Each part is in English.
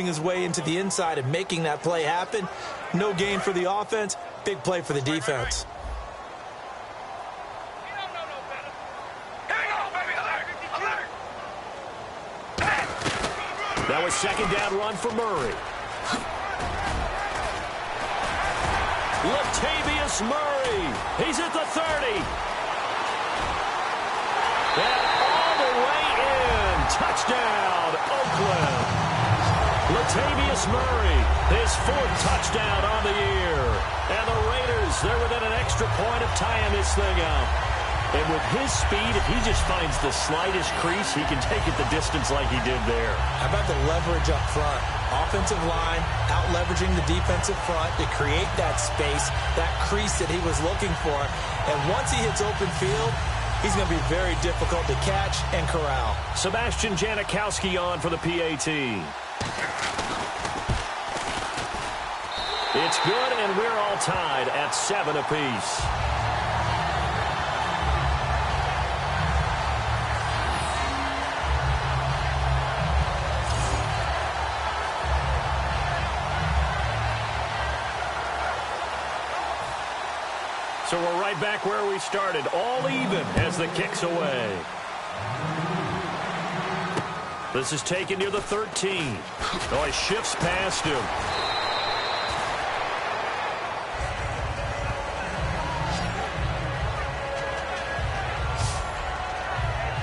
his way into the inside and making that play happen. No gain for the offense, big play for the defense. That was second down run for Murray. Latavius Murray. He's at the 30. And all the way in. Touchdown, Oakland. Latavius Murray, his 4th touchdown on the year. And the Raiders, they're within an extra point of tying this thing up. And with his speed, if he just finds the slightest crease, he can take it the distance like he did there. How about the leverage up front? Offensive line out-leveraging the defensive front to create that space, that crease that he was looking for. And once he hits open field, he's going to be very difficult to catch and corral. Sebastian Janikowski on for the PAT. It's good, and we're all tied at 7 apiece. So we're right back where we started, all even as the kick's away. This is taken near the 13. Oh, he shifts past him.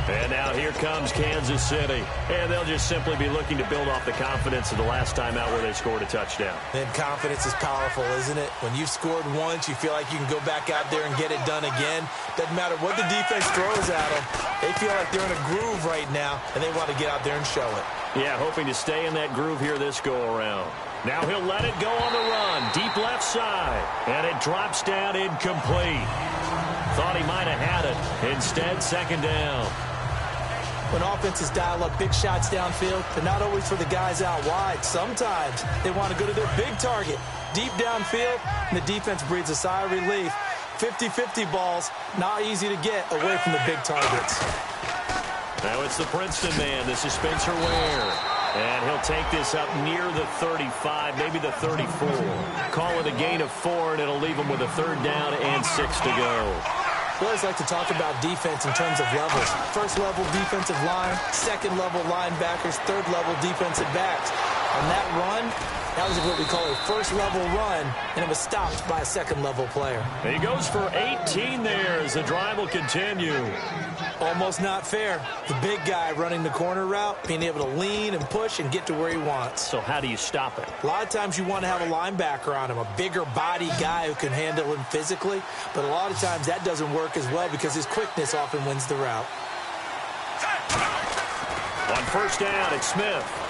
And now here comes Kansas City. And they'll just simply be looking to build off the confidence of the last time out where they scored a touchdown. And confidence is powerful, isn't it? When you've scored once, you feel like you can go back out there and get it done again. Doesn't matter what the defense throws at them. They feel like they're in a groove right now, and they want to get out there and show it. Yeah, hoping to stay in that groove here this go-around. Now he'll let it go on the run. Deep left side. And it drops down incomplete. Thought he might have had it. Instead, second down. When offenses dial up big shots downfield, they're not always for the guys out wide. Sometimes they want to go to their big target, deep downfield, and the defense breathes a sigh of relief. 50-50 balls, not easy to get away from the big targets. Now it's the Princeton man. This is Spencer Ware. And he'll take this up near the 35, maybe the 34. Call it a gain of 4, and it'll leave him with a 3rd down and 6 to go. We always like to talk about defense in terms of levels. First level defensive line, second level linebackers, third level defensive backs. On that run, that was what we call a first level run, and it was stopped by a second level player. He goes for 18 there as the drive will continue. Almost not fair. The big guy running the corner route, being able to lean and push and get to where he wants. So how do you stop it? A lot of times you want to have a linebacker on him, a bigger body guy who can handle him physically, but a lot of times that doesn't work as well because his quickness often wins the route. On first down, it's Smith.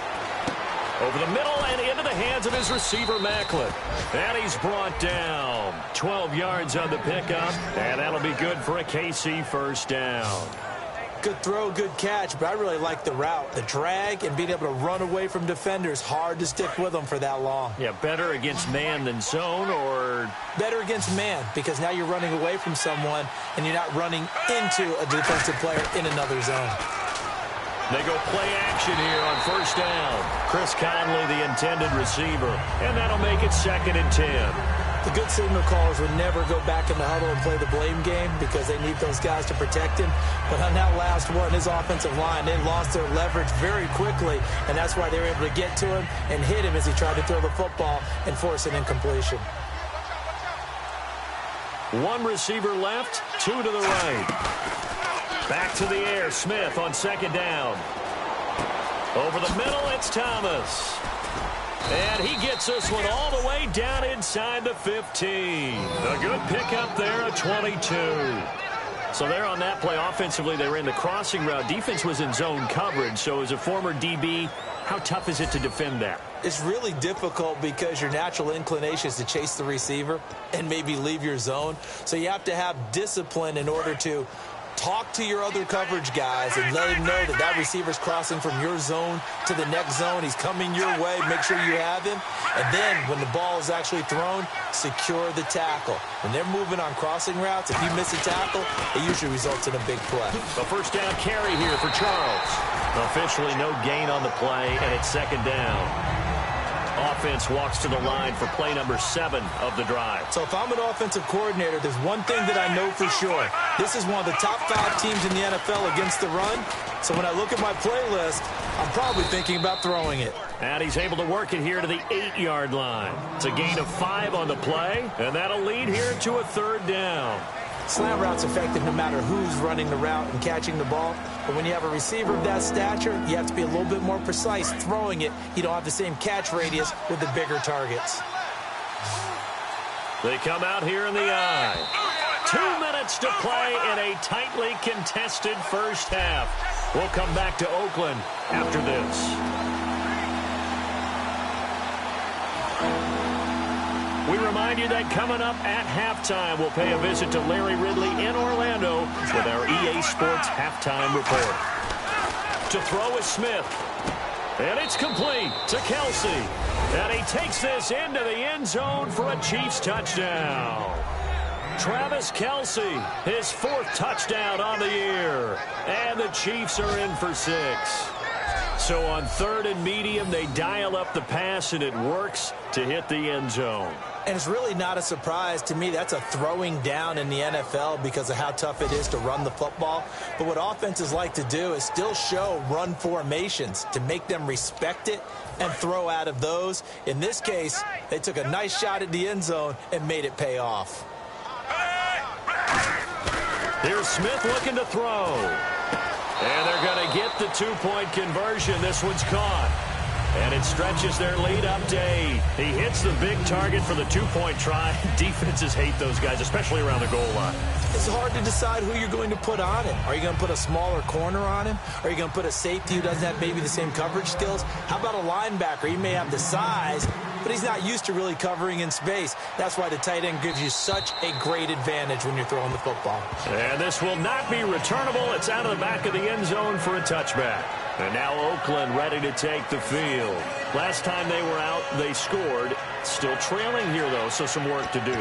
Over the middle and into the hands of his receiver, Macklin. And he's brought down. 12 yards on the pickup, and that'll be good for a KC first down. Good throw, good catch, but I really like the route. The drag and being able to run away from defenders, hard to stick with them for that long. Yeah, better against man than zone, or? Better against man, because now you're running away from someone, and you're not running into a defensive player in another zone. They go play action here on first down. Chris Conley, the intended receiver. And that'll make it 2nd and 10. The good signal callers would never go back in the huddle and play the blame game because they need those guys to protect him. But on that last one, his offensive line, they lost their leverage very quickly, and that's why they were able to get to him and hit him as he tried to throw the football and force an incompletion. One receiver left, 2 to the right. Back to the air, Smith on second down. Over the middle, it's Thomas. And he gets this one all the way down inside the 15. A good pickup there at 22. So there on that play, offensively, they ran the crossing route. Defense was in zone coverage, so as a former DB, how tough is it to defend that? It's really difficult because your natural inclination is to chase the receiver and maybe leave your zone. So you have to have discipline in order to talk to your other coverage guys and let him know that that receiver's crossing from your zone to the next zone. He's coming your way. Make sure you have him. And then when the ball is actually thrown, secure the tackle. When they're moving on crossing routes, if you miss a tackle, it usually results in a big play. A first down carry here for Charles. Officially no gain on the play, and it's second down. offense walks to the line for play number 7 of the drive. So if I'm an offensive coordinator, there's one thing that I know for sure. This is one of the top 5 teams in the NFL against the run. So when I look at my playlist, I'm probably thinking about throwing it. And he's able to work it here to the 8-yard line. It's a gain of 5 on the play, and that'll lead here to a 3rd down. Slant route's effective no matter who's running the route and catching the ball. But when you have a receiver of that stature, you have to be a little bit more precise throwing it. You don't have the same catch radius with the bigger targets. They come out here in the eye. 2 minutes to play in a tightly contested first half. We'll come back to Oakland after this. We remind you that coming up at halftime, we'll pay a visit to Larry Ridley in Orlando with our EA Sports Halftime Report. To throw is Smith. And it's complete to Kelsey. And he takes this into the end zone for a Chiefs touchdown. Travis Kelsey, his 4th touchdown on the year. And the Chiefs are in for 6. So on 3rd and medium, they dial up the pass, and it works to hit the end zone. And it's really not a surprise to me. That's a throwing down in the NFL because of how tough it is to run the football. But what offenses like to do is still show run formations to make them respect it and throw out of those. In this case, they took a nice shot at the end zone and made it pay off. Here's Smith looking to throw. And they're going to get the 2-point conversion. This one's caught. And it stretches their lead up to 8. He hits the big target for the 2-point try. Defenses hate those guys, especially around the goal line. It's hard to decide who you're going to put on him. Are you going to put a smaller corner on him? Are you going to put a safety who doesn't have maybe the same coverage skills? How about a linebacker? He may have the size, but he's not used to really covering in space. That's why the tight end gives you such a great advantage when you're throwing the football. And this will not be returnable. It's out of the back of the end zone for a touchback. And now Oakland ready to take the field. Last time they were out, they scored. Still trailing here, though, so some work to do.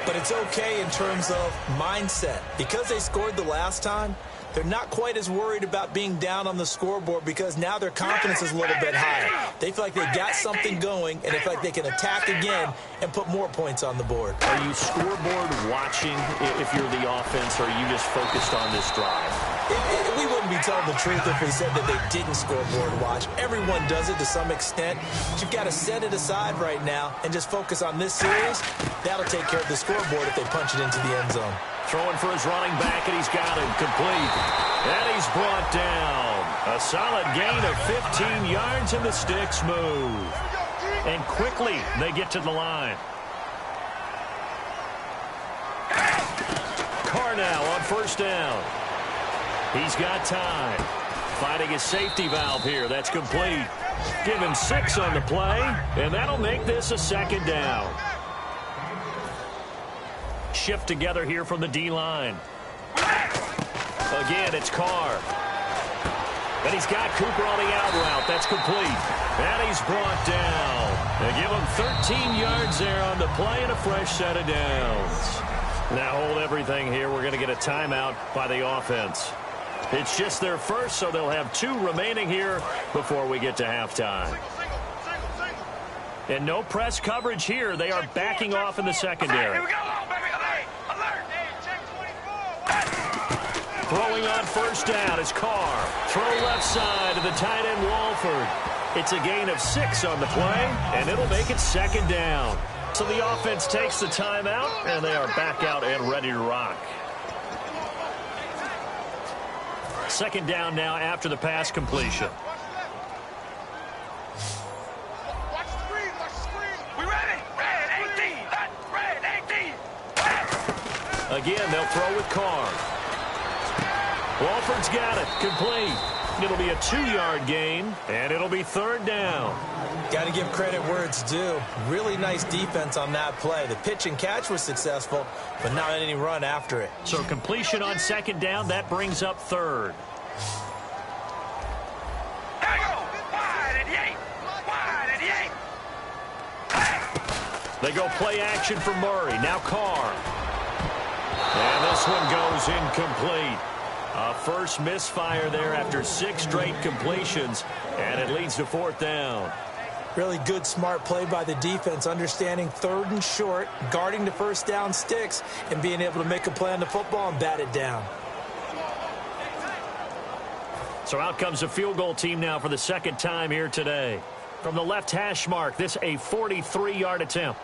But it's okay in terms of mindset. Because they scored the last time, they're not quite as worried about being down on the scoreboard because now their confidence is a little bit higher. They feel like they got something going, and they feel like they can attack again and put more points on the board. Are you scoreboard watching if you're the offense, or are you just focused on this drive? We wouldn't be telling the truth if we said that they didn't scoreboard watch. Everyone does it to some extent. But you've got to set it aside right now and just focus on this series. That'll take care of the scoreboard if they punch it into the end zone. Throwing for his running back, and he's got him complete. And he's brought down. A solid gain of 15 yards, and the sticks move. And quickly, they get to the line. Carr now on 1st down. He's got time. Finding his safety valve here. That's complete. Give him 6 on the play, and that'll make this a 2nd down. Shift together here from the D-line. Again, it's Carr. And he's got Cooper on the out route. That's complete. And he's brought down. They give him 13 yards there on the play and a fresh set of downs. Now hold everything here. We're going to get a timeout by the offense. It's just their first, so they'll have 2 remaining here before we get to halftime. And no press coverage here. They are backing off in the secondary. Throwing on 1st down is Carr. Throw left side to the tight end Walford. It's a gain of 6 on the play, and it'll make it 2nd down. So the offense takes the timeout, and they are back out and ready to rock. 2nd down now after the pass completion. Again, they'll throw with Carr. Walford's got it. Complete. It'll be a 2-yard gain, and it'll be 3rd down. Got to give credit where it's due. Really nice defense on that play. The pitch and catch was successful, but not any run after it. So completion on 2nd down, that brings up 3rd. They go play action for Murray. Now Carr. And this one goes incomplete. A first misfire there after 6 straight completions, and it leads to 4th down. Really good, smart play by the defense, understanding third and short, guarding the first down sticks, and being able to make a play on the football and bat it down. So out comes a field goal team now for the second time here today. From the left hash mark, this a 43-yard attempt.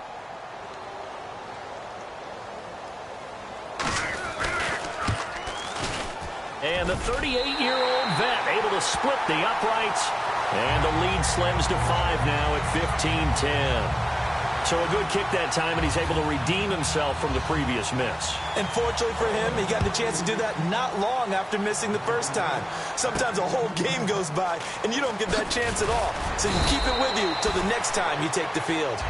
And the 38-year-old vet able to split the uprights. And the lead slims to 5 now at 15-10. So a good kick that time, and he's able to redeem himself from the previous miss. And fortunately for him, he got the chance to do that not long after missing the first time. Sometimes a whole game goes by, and you don't get that chance at all. So you keep it with you till the next time you take the field.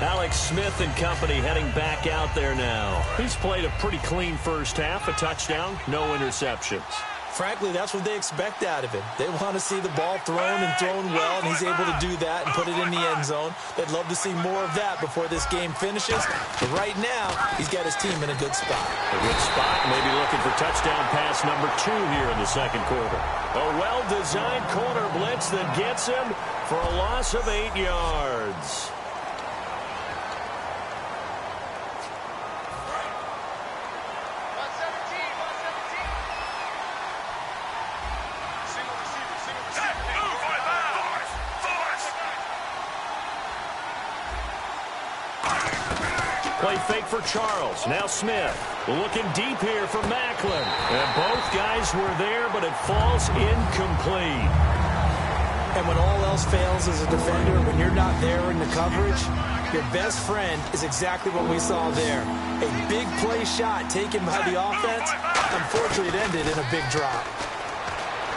Alex Smith and company heading back out there now. He's played a pretty clean first half, a touchdown, no interceptions. Frankly, that's what they expect out of him. They want to see the ball thrown and thrown well, and he's able to do that and put it in the end zone. They'd love to see more of that before this game finishes. But right now, he's got his team in a good spot. A good spot, maybe looking for touchdown pass number 2 here in the second quarter. A well-designed corner blitz that gets him for a loss of 8 yards. Play fake for Charles. Now Smith looking deep here for Macklin. And both guys were there, but it falls incomplete. And when all else fails as a defender, when you're not there in the coverage, your best friend is exactly what we saw there. A big play shot taken by the offense. Unfortunately, it ended in a big drop.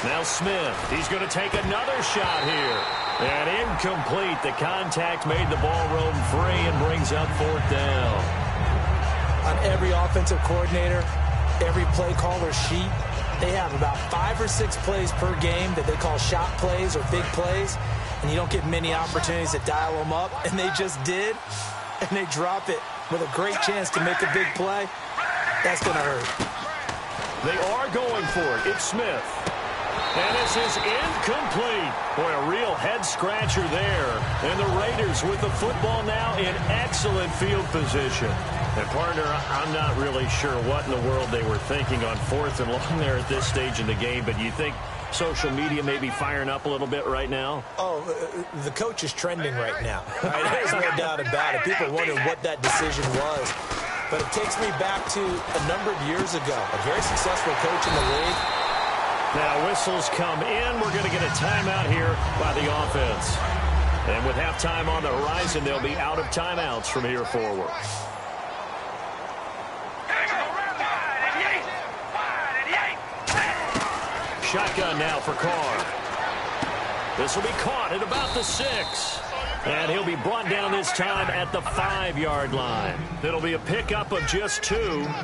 Now Smith. He's going to take another shot here. And incomplete. The contact made the ball roam free and brings up 4th down. On every offensive coordinator, every play caller sheet, they have about 5 or 6 plays per game that they call shot plays or big plays, and you don't get many opportunities to dial them up, and they just did, and they drop it with a great chance to make a big play. That's going to hurt. They are going for it. It's Smith. And this is incomplete. Boy, a real head-scratcher there. And the Raiders with the football now in excellent field position. And, partner, I'm not really sure what in the world they were thinking on 4th and long there at this stage in the game, but you think social media may be firing up a little bit right now? Oh, the coach is trending right now. Right? There's no doubt about it. People wondering what that decision was. But it takes me back to a number of years ago. A very successful coach in the league. Now whistles come in. We're going to get a timeout here by the offense. And with halftime on the horizon, they'll be out of timeouts from here forward. Shotgun now for Carr. This will be caught at about the 6. And he'll be brought down this time at the 5-yard line. It'll be a pickup of just 2,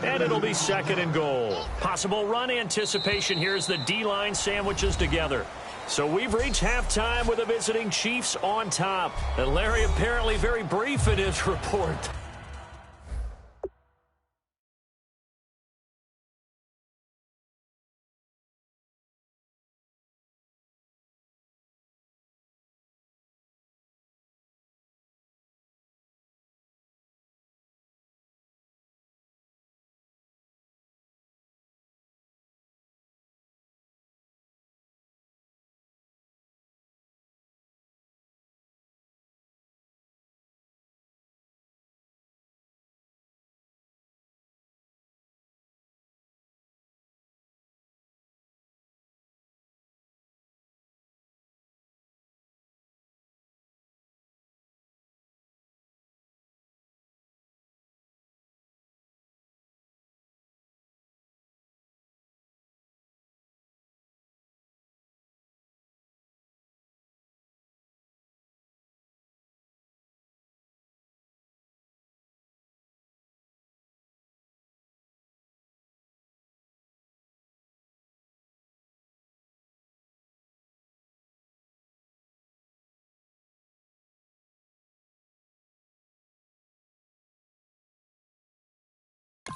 and it'll be 2nd and goal. Possible run anticipation here as the D-line sandwiches together. So we've reached halftime with the visiting Chiefs on top. And Larry apparently very brief in his report.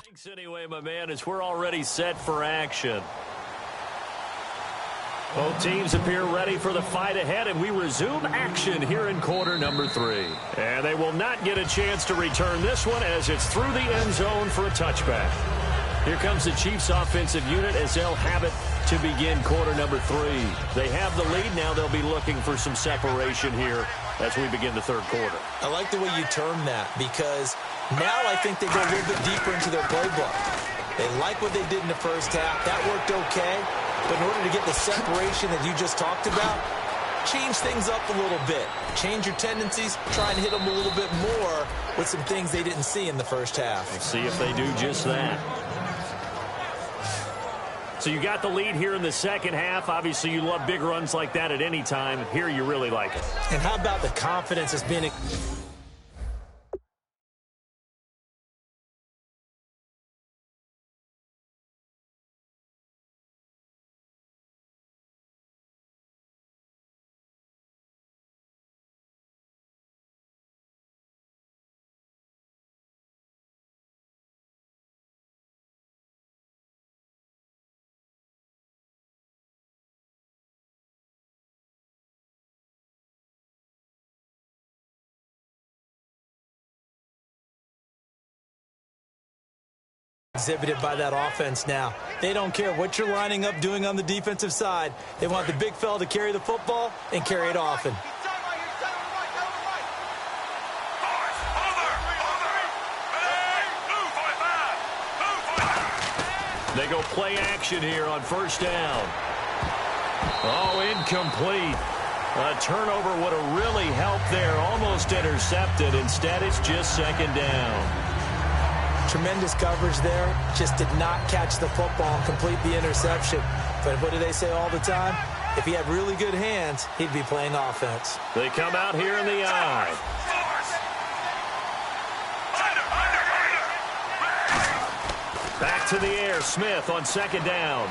Thanks anyway, my man, as we're already set for action. Both teams appear ready for the fight ahead, and we resume action here in quarter number 3. And they will not get a chance to return this one as it's through the end zone for a touchback. Here comes the Chiefs offensive unit as they'll have it to begin quarter number 3. They have the lead. Now they'll be looking for some separation here as we begin the third quarter. I like the way you term that because now I think they go a little bit deeper into their playbook. They like what they did in the first half. That worked okay. But in order to get the separation that you just talked about, change things up a little bit. Change your tendencies. Try and hit them a little bit more with some things they didn't see in the first half. Let's see if they do just that. So you got the lead here in the second half. Obviously, you love big runs like that at any time. Here, you really like it. And how about the confidence that's been... exhibited by that offense now. They don't care what you're lining up doing on the defensive side. They want the big fella to carry the football and carry it often. They go play action here on first down. Oh, incomplete. A turnover would have really helped there. Almost intercepted. Instead, it's just second down. Tremendous coverage there. Just did not catch the football and complete the interception. But what do they say all the time? If he had really good hands, he'd be playing offense. They come out here in the eye. Back to the air. Smith on second down.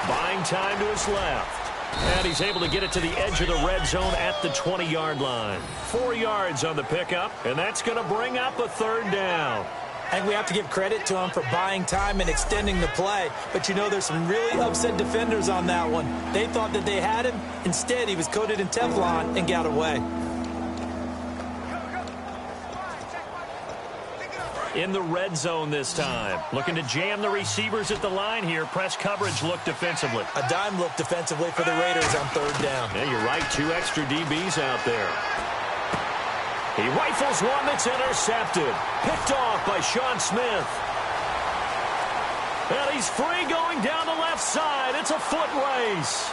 Buying time to his left. And he's able to get it to the edge of the red zone at the 20-yard line. 4 yards on the pickup, and that's going to bring up a third down. I think we have to give credit to him for buying time and extending the play. But, you know, there's some really upset defenders on that one. They thought that they had him. Instead, he was coated in Teflon and got away. In the red zone this time. Looking to jam the receivers at the line here. Press coverage look defensively. A dime look defensively for the Raiders on third down. Yeah, you're right. 2 extra DBs out there. He rifles one that's intercepted. Picked off by Sean Smith. And he's free going down the left side. It's a foot race.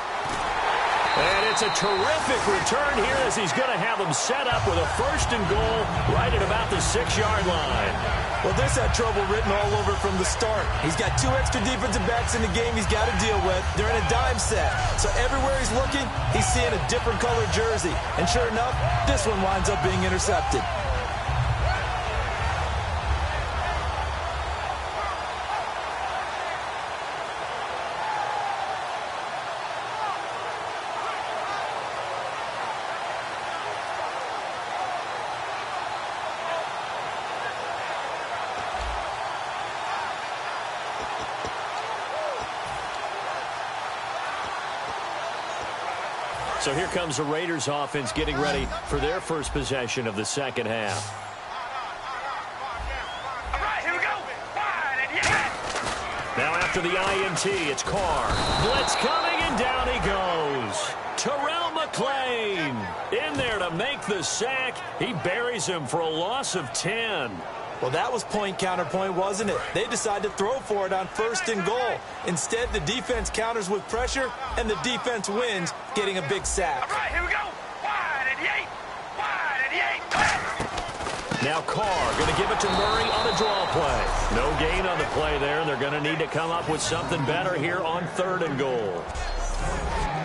And it's a terrific return here as he's going to have him set up with a first and goal right at about the 6-yard line. Well, this had trouble written all over from the start. He's got 2 extra defensive backs in the game he's got to deal with. They're in a dime set. So everywhere he's looking, he's seeing a different colored jersey. And sure enough, this one winds up being intercepted. So here comes the Raiders offense getting ready for their first possession of the second half. All right, here we go. Wide and yeah. Now after the INT, it's Carr. Blitz coming and down he goes. Terrell McClain in there to make the sack. He buries him for a loss of 10. Well, that was point counterpoint, wasn't it? They decide to throw for it on first and goal. Instead, the defense counters with pressure, and the defense wins, getting a big sack. All right, here we go. Wide and yeah. Wide and yeah. Now Carr going to give it to Murray on a draw play. No gain on the play there. They're going to need to come up with something better here on third and goal.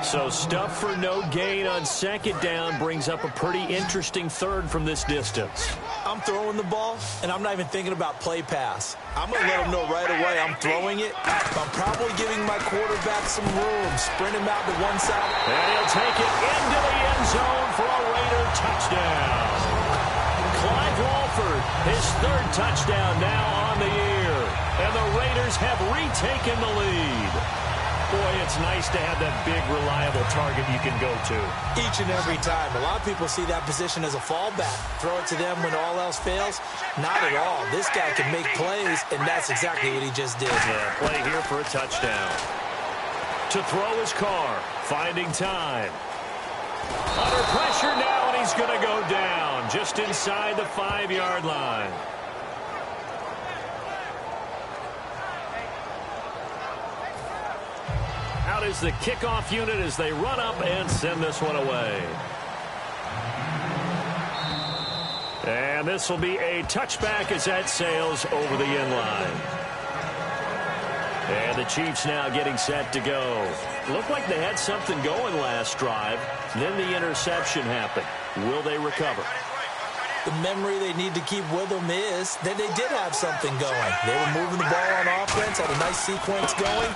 So stuff for no gain on second down brings up a pretty interesting third from this distance. I'm throwing the ball, and I'm not even thinking about play pass. I'm going to let them know right away I'm throwing it. I'm probably giving my quarterback some room, sprint him out to one side. And he'll take it into the end zone for a Raider touchdown. Clive Walford, his third touchdown now on the year. And the Raiders have retaken the lead. Boy, it's nice to have that big, reliable target you can go to. Each and every time. A lot of people see that position as a fallback. Throw it to them when all else fails. Not at all. This guy can make plays, and that's exactly what he just did. Yeah, play here for a touchdown. To throw his car, finding time. Under pressure now, and he's going to go down just inside the 5-yard line. Out is the kickoff unit as they run up and send this one away. And this will be a touchback as that sails over the end line. And the Chiefs now getting set to go. Looked like they had something going last drive. Then the interception happened. Will they recover? The memory they need to keep with them is that they did have something going. They were moving the ball on offense, had a nice sequence going.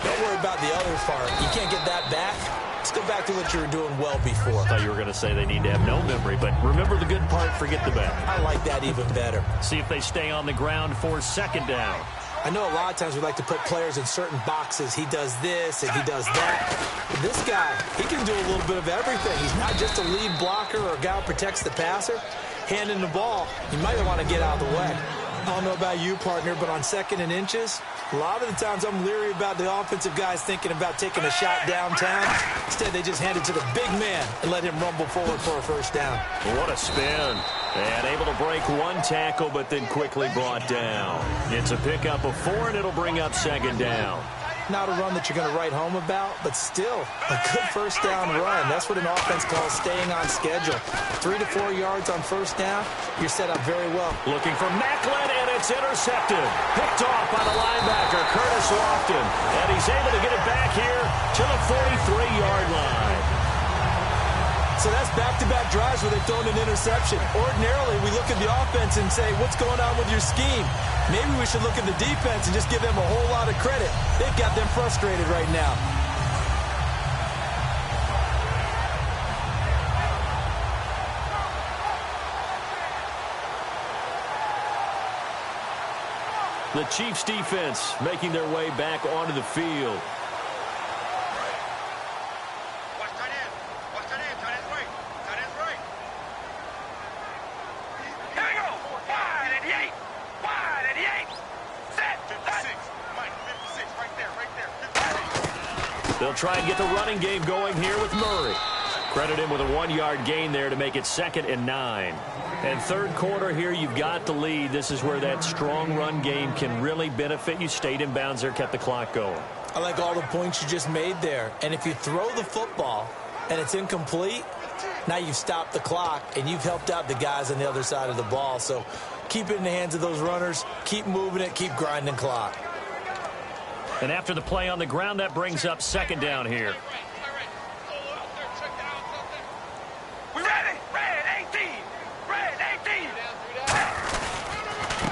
Don't worry about the other part. You can't get that back. Let's go back to what you were doing well before. I thought you were going to say they need to have no memory, but remember the good part, forget the bad. I like that even better. See if they stay on the ground for second down. I know a lot of times we like to put players in certain boxes. He does this and he does that. But this guy, he can do a little bit of everything. He's not just a lead blocker or a guy who protects the passer. Handing the ball, you might want to get out of the way. I don't know about you, partner, but on 2nd and inches, a lot of the times I'm leery about the offensive guys thinking about taking a shot downtown. Instead, they just hand it to the big man and let him rumble forward for a first down. What a spin. And able to break one tackle, but then quickly brought down. It's a pickup of 4, and it'll bring up second down. Not a run that you're going to write home about, but still a good first down run. That's what an offense calls staying on schedule. 3 to 4 yards on first down, you're set up very well. Looking for Macklin, and it's intercepted. Picked off by the linebacker, Curtis Lofton. And he's able to get it back here to the 43-yard line. So that's back-to-back drives where they've thrown an interception. Ordinarily, we look at the offense and say, what's going on with your scheme? Maybe we should look at the defense and just give them a whole lot of credit. They've got them frustrated right now. The Chiefs defense making their way back onto the field. They'll try and get the running game going here with Murray. Credit him with a 1-yard gain there to make it 2nd and 9. And third quarter here, you've got the lead. This is where that strong run game can really benefit you. Stayed in bounds there, kept the clock going. I like all the points you just made there. And if you throw the football and it's incomplete, now you've stopped the clock and you've helped out the guys on the other side of the ball. So keep it in the hands of those runners. Keep moving it. Keep grinding clock. And after the play on the ground, that brings up second down here. We ready? Red 18. Red 18.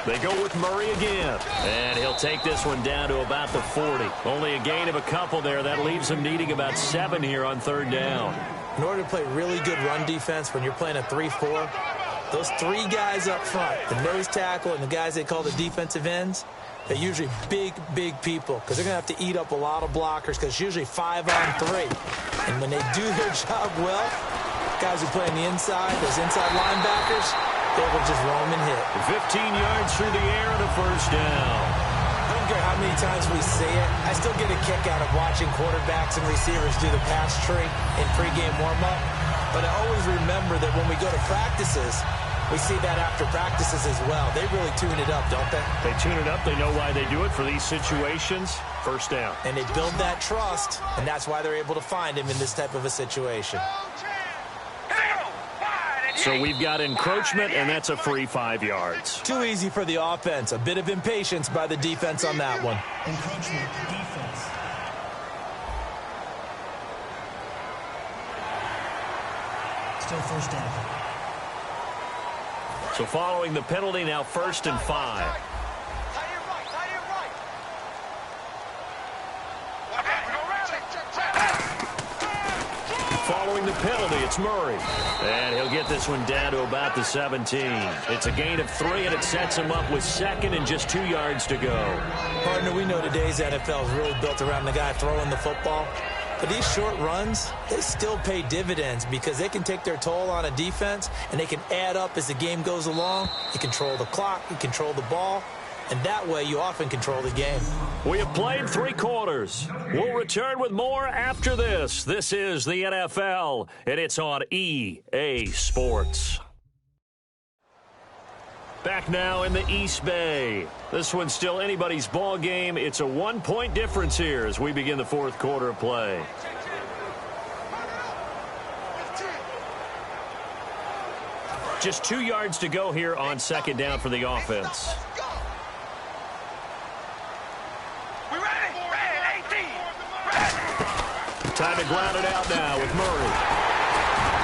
They go with Murray again. And he'll take this one down to about the 40. Only a gain of a couple there. That leaves him needing about 7 here on third down. In order to play really good run defense when you're playing a 3-4, those 3 guys up front, the nose tackle and the guys they call the defensive ends, they're usually big, big people because they're going to have to eat up a lot of blockers because it's usually 5 on 3. And when they do their job well, guys who play on the inside, those inside linebackers, they will just roam and hit. 15 yards through the air and a first down. I don't care how many times we say it. I still get a kick out of watching quarterbacks and receivers do the pass tree in pregame warm-up. But I always remember that when we go to practices, we see that after practices as well. They really tune it up, don't they? They tune it up. They know why they do it for these situations. First down. And they build that trust, and that's why they're able to find him in this type of a situation. So we've got encroachment, and that's a free 5 yards. Too easy for the offense. A bit of impatience by the defense on that one. Encroachment defense. Still first down. So following the penalty, now 1st and 5. Following the penalty. It's Murray. And he'll get this one down to about the 17. It's a gain of 3, and it sets him up with second and just 2 yards to go. Partner, we know today's NFL is really built around the guy throwing the football. But these short runs, they still pay dividends because they can take their toll on a defense, and they can add up as the game goes along. You control the clock, you control the ball, and that way you often control the game. We have played 3 quarters. We'll return with more after this. This is the NFL, and it's on EA Sports. Back now in the East Bay. This one's still anybody's ball game. It's a 1-point difference here as we begin the 4th quarter of play. Just 2 yards to go here on 2nd down for the offense. We ready? Ready, 18. Ready. Time to ground it out now with Murray.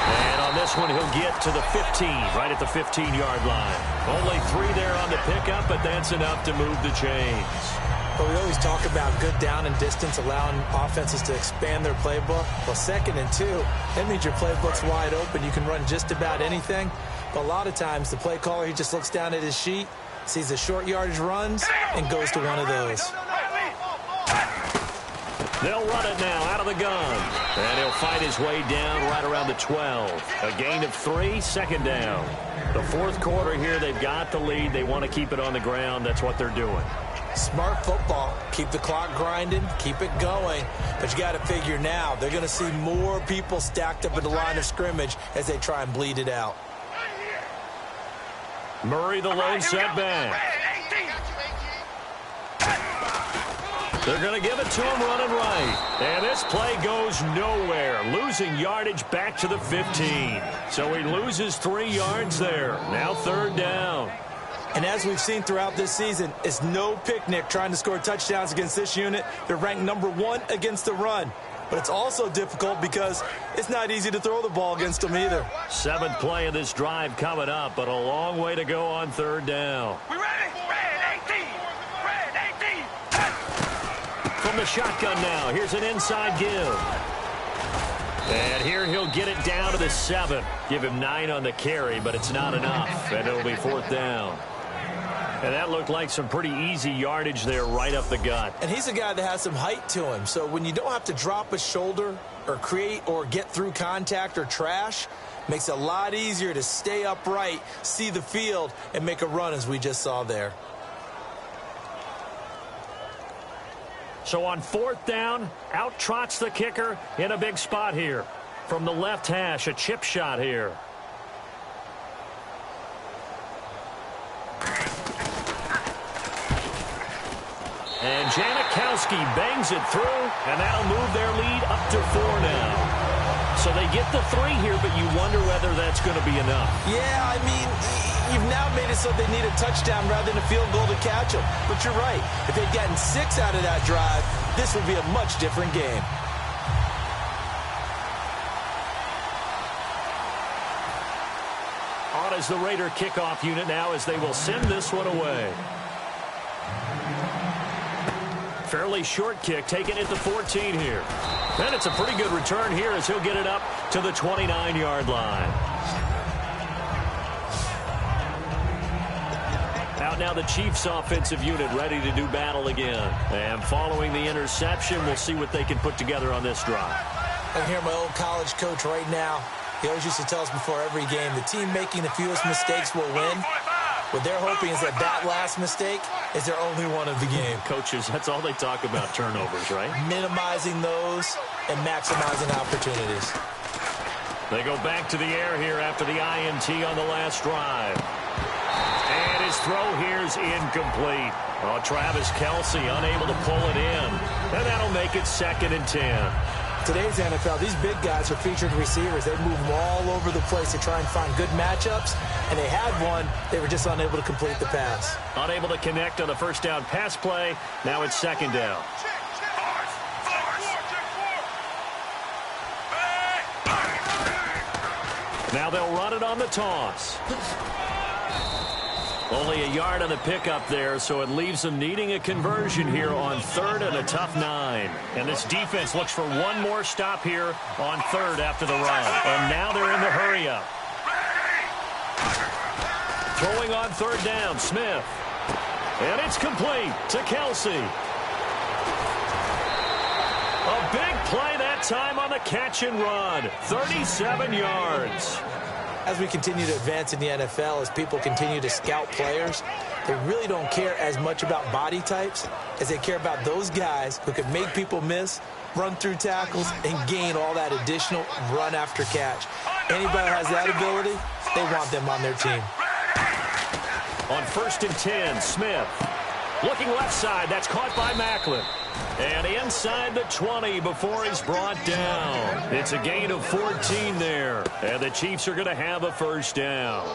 And on this one, he'll get to the 15, right at the 15-yard line. Only 3 there on the pickup, but that's enough to move the chains. But we always talk about good down and distance, allowing offenses to expand their playbook. Well, 2nd and 2, that means your playbook's wide open. You can run just about anything. But a lot of times, the play caller, he just looks down at his sheet, sees the short yardage runs, and goes to one of those. They'll run it now out of the gun. And he'll fight his way down right around the 12. A gain of 3, 2nd down. The 4th quarter here, they've got the lead. They want to keep it on the ground. That's what they're doing. Smart football. Keep the clock grinding, keep it going. But you got to figure now, they're going to see more people stacked up at the line of scrimmage as they try and bleed it out. Murray, the lone setback. They're going to give it to him running right. And this play goes nowhere. Losing yardage back to the 15. So he loses 3 yards there. Now 3rd down. And as we've seen throughout this season, it's no picnic trying to score touchdowns against this unit. They're ranked number 1 against the run. But it's also difficult because it's not easy to throw the ball against them either. 7th play of this drive coming up, but a long way to go on 3rd down. We ready? Red 18. Red 18. From the shotgun now, here's an inside give. And here he'll get it down to the 7. Give him 9 on the carry, but it's not enough. And it'll be 4th down. And that looked like some pretty easy yardage there right up the gut. And he's a guy that has some height to him. So when you don't have to drop a shoulder or create or get through contact or trash, makes it a lot easier to stay upright, see the field, and make a run as we just saw there. So on 4th down, out trots the kicker in a big spot here. From the left hash, a chip shot here. And Janikowski bangs it through, and that'll move their lead up to 4 now. So they get the 3 here, but you wonder whether that's going to be enough. Yeah, I mean, you've now made it so they need a touchdown rather than a field goal to catch them. But you're right. If they'd gotten 6 out of that drive, this would be a much different game. On is the Raider kickoff unit now as they will send this one away. Fairly short kick, taken at the 14 here. And it's a pretty good return here as he'll get it up to the 29-yard line. Out now the Chiefs offensive unit ready to do battle again. And following the interception, we'll see what they can put together on this drive. I can hear my old college coach right now. He always used to tell us before every game, the team making the fewest mistakes will win. What they're hoping is that last mistake is their only one of the game. Coaches, that's all they talk about, turnovers, right? Minimizing those and maximizing opportunities. They go back to the air here after the INT on the last drive. And his throw here's incomplete. Oh, Travis Kelce unable to pull it in. And that'll make it 2nd and 10. Today's NFL, these big guys are featured receivers. They move them all over the place to try and find good matchups. And they had one. They were just unable to complete the pass. Unable to connect on the 1st down pass play. Now it's 2nd down. Now they'll run it on the toss. Only a yard on the pickup there, so it leaves them needing a conversion here on 3rd and a tough 9. And this defense looks for one more stop here on 3rd after the run. And now they're in the hurry-up. Throwing on 3rd down, Smith. And it's complete to Kelsey. A big play that time on the catch and run. 37 yards. As we continue to advance in the NFL, as people continue to scout players, they really don't care as much about body types as they care about those guys who can make people miss, run through tackles, and gain all that additional run after catch. Anybody who has that ability, they want them on their team. On 1st and 10, Smith. Looking left side, that's caught by Macklin. And inside the 20 before he's brought down. It's a gain of 14 there. And the Chiefs are going to have a 1st down.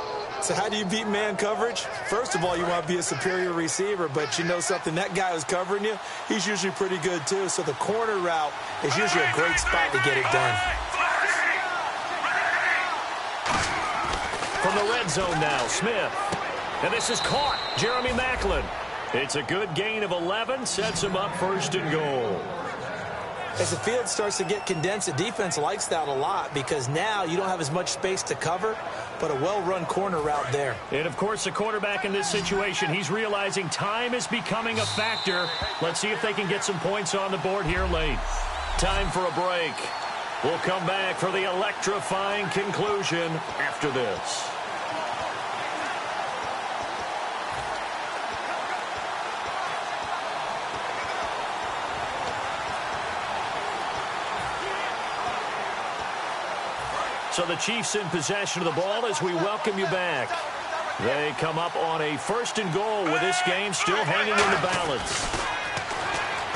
So how do you beat man coverage? First of all, you want to be a superior receiver, but you know something, that guy who's covering you, he's usually pretty good too. So the corner route is usually a great spot to get it done. From the red zone now, Smith. And this is caught. Jeremy Macklin. It's a good gain of 11, sets him up 1st and goal. As the field starts to get condensed, the defense likes that a lot because now you don't have as much space to cover, but a well-run corner route there. And, of course, the quarterback in this situation, he's realizing time is becoming a factor. Let's see if they can get some points on the board here late. Time for a break. We'll come back for the electrifying conclusion after this. So the Chiefs in possession of the ball as we welcome you back. They come up on a 1st and goal with this game still hanging in the balance.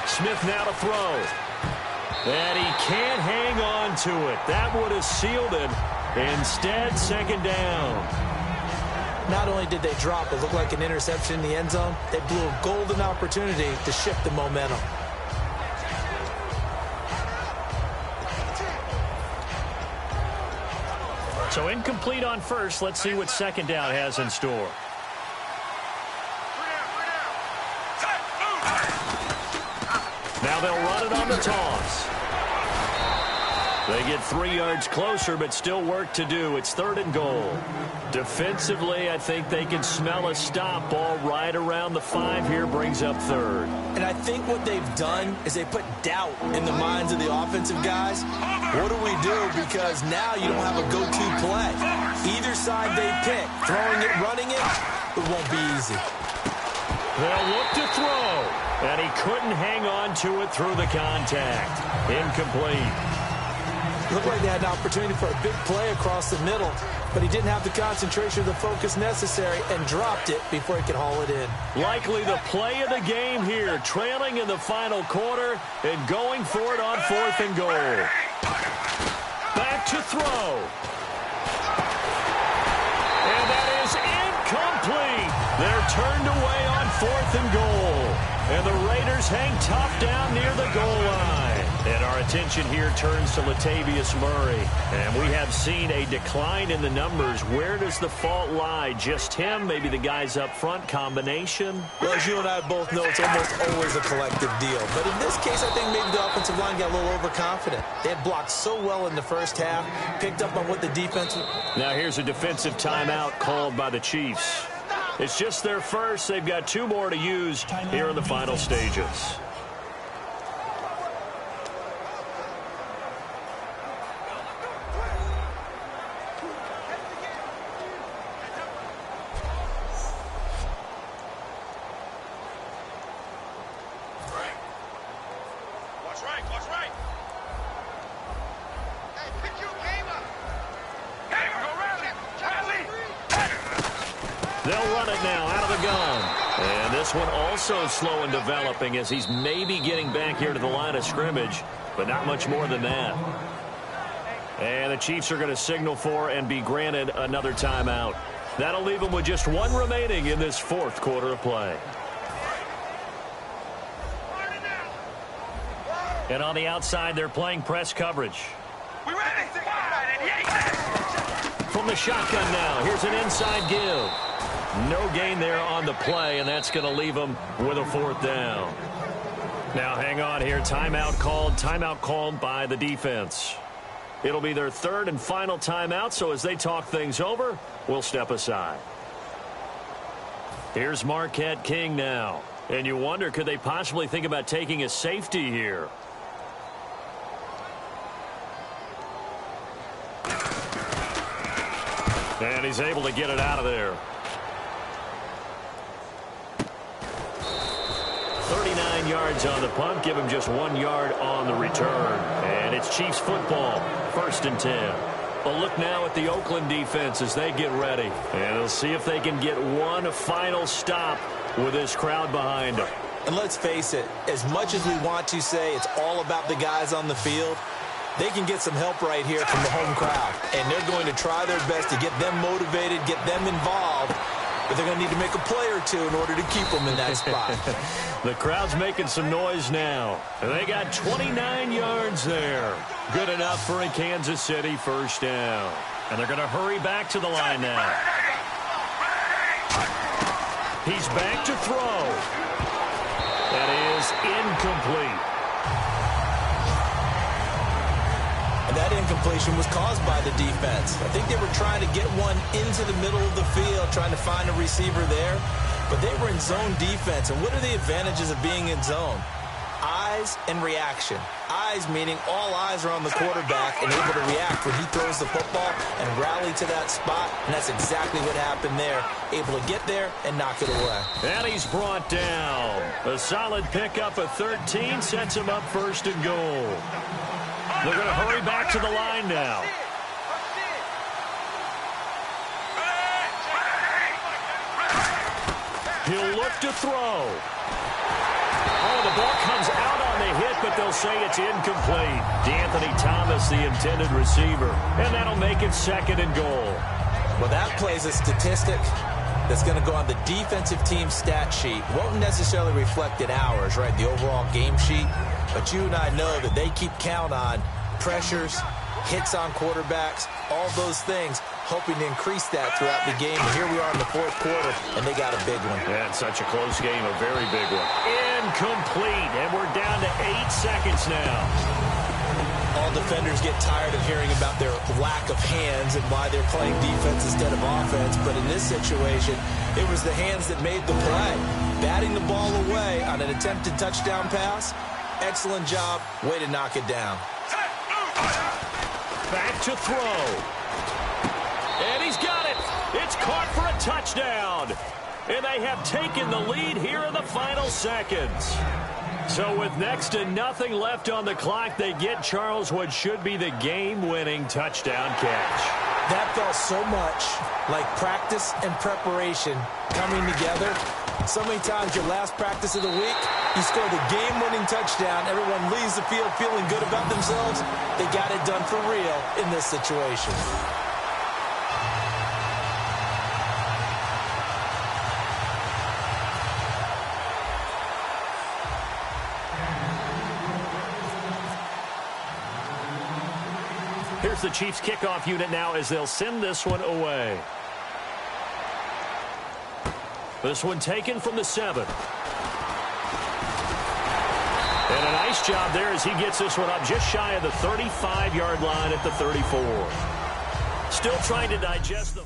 Smith now to throw. And he can't hang on to it. That would have sealed it. Instead, 2nd down. Not only did they drop it look like an interception in the end zone, they blew a golden opportunity to shift the momentum. So incomplete on 1st. Let's see what 2nd down has in store. Now they'll run it on the toss. They get 3 yards closer, but still work to do. It's 3rd and goal. Defensively, I think they can smell a stop ball right around the 5 here, brings up 3rd. And I think what they've done is they put doubt in the minds of the offensive guys. What do we do? Because now you don't have a go-to play. Either side they pick, throwing it, running it, it won't be easy. They'll look to throw, and he couldn't hang on to it through the contact. Incomplete. Looked like they had an opportunity for a big play across the middle, but he didn't have the concentration or the focus necessary and dropped it before he could haul it in. Likely the play of the game here, trailing in the final quarter and going for it on 4th and goal. Back to throw. And that is incomplete. They're turned away on 4th and goal. And the Raiders hang tough down near the goal line. And our attention here turns to Latavius Murray. And we have seen a decline in the numbers. Where does the fault lie? Just him? Maybe the guys up front? Combination? Well, as you and I both know, it's almost always a collective deal. But in this case, I think maybe the offensive line got a little overconfident. They had blocked so well in the 1st half, picked up on what the defense... Now here's a defensive timeout called by the Chiefs. It's just their 1st. They've got 2 more to use here in the final stages. What's right? Hey, pick your game up. Hey, go rally. They'll run it now out of the gun. And this one also slow in developing as he's maybe getting back here to the line of scrimmage, but not much more than that. And the Chiefs are going to signal for and be granted another timeout. That'll leave them with just 1 remaining in this 4th quarter of play. And on the outside, they're playing press coverage. We ready? Wide and yank. From the shotgun now, here's an inside give. No gain there on the play, and that's going to leave them with a 4th down. Now, hang on here. Timeout called by the defense. It'll be their 3rd and final timeout, so as they talk things over, we'll step aside. Here's Marquette King now. And you wonder, could they possibly think about taking a safety here? And he's able to get it out of there. 39 yards on the punt. Give him just 1 yard on the return. And it's Chiefs football. 1st and 10. A look now at the Oakland defense as they get ready. And they'll see if they can get one final stop with this crowd behind them. And let's face it, as much as we want to say it's all about the guys on the field, they can get some help right here from the home crowd. And they're going to try their best to get them motivated, get them involved. But they're going to need to make a play or two in order to keep them in that spot. The crowd's making some noise now. And they got 29 yards there. Good enough for a Kansas City 1st down. And they're going to hurry back to the line now. He's back to throw. That is incomplete. And that incompletion was caused by the defense. I think they were trying to get one into the middle of the field, trying to find a receiver there. But they were in zone defense. And what are the advantages of being in zone? Eyes and reaction. Eyes meaning all eyes are on the quarterback and able to react when he throws the football and rally to that spot. And that's exactly what happened there. Able to get there and knock it away. And he's brought down. A solid pickup of 13 sets him up 1st and goal. They're going to hurry back to the line now. He'll look to throw. Oh, the ball comes out on the hit, but they'll say it's incomplete. D'Anthony Thomas, the intended receiver. And that'll make it 2nd and goal. Well, that plays a statistic that's going to go on the defensive team stat sheet. Won't necessarily reflect in ours, right, the overall game sheet. But you and I know that they keep count on pressures, hits on quarterbacks, all those things, hoping to increase that throughout the game. And here we are in the 4th quarter, and they got a big one. Yeah, it's such a close game, a very big one. Incomplete, and we're down to 8 seconds now. All defenders get tired of hearing about their lack of hands and why they're playing defense instead of offense. But in this situation, it was the hands that made the play. Batting the ball away on an attempted touchdown pass. Excellent job. Way to knock it down. Back to throw. And he's got it. It's caught for a touchdown. And they have taken the lead here in the final seconds. So with next to nothing left on the clock, they get Charles what should be the game-winning touchdown catch. That felt so much like practice and preparation coming together. So many times your last practice of the week, you score the game-winning touchdown. Everyone leaves the field feeling good about themselves. They got it done for real in this situation. Here's the Chiefs kickoff unit now as they'll send this one away. This one taken from the 7. And a nice job there as he gets this one up just shy of the 35-yard line at the 34. Still trying to digest the...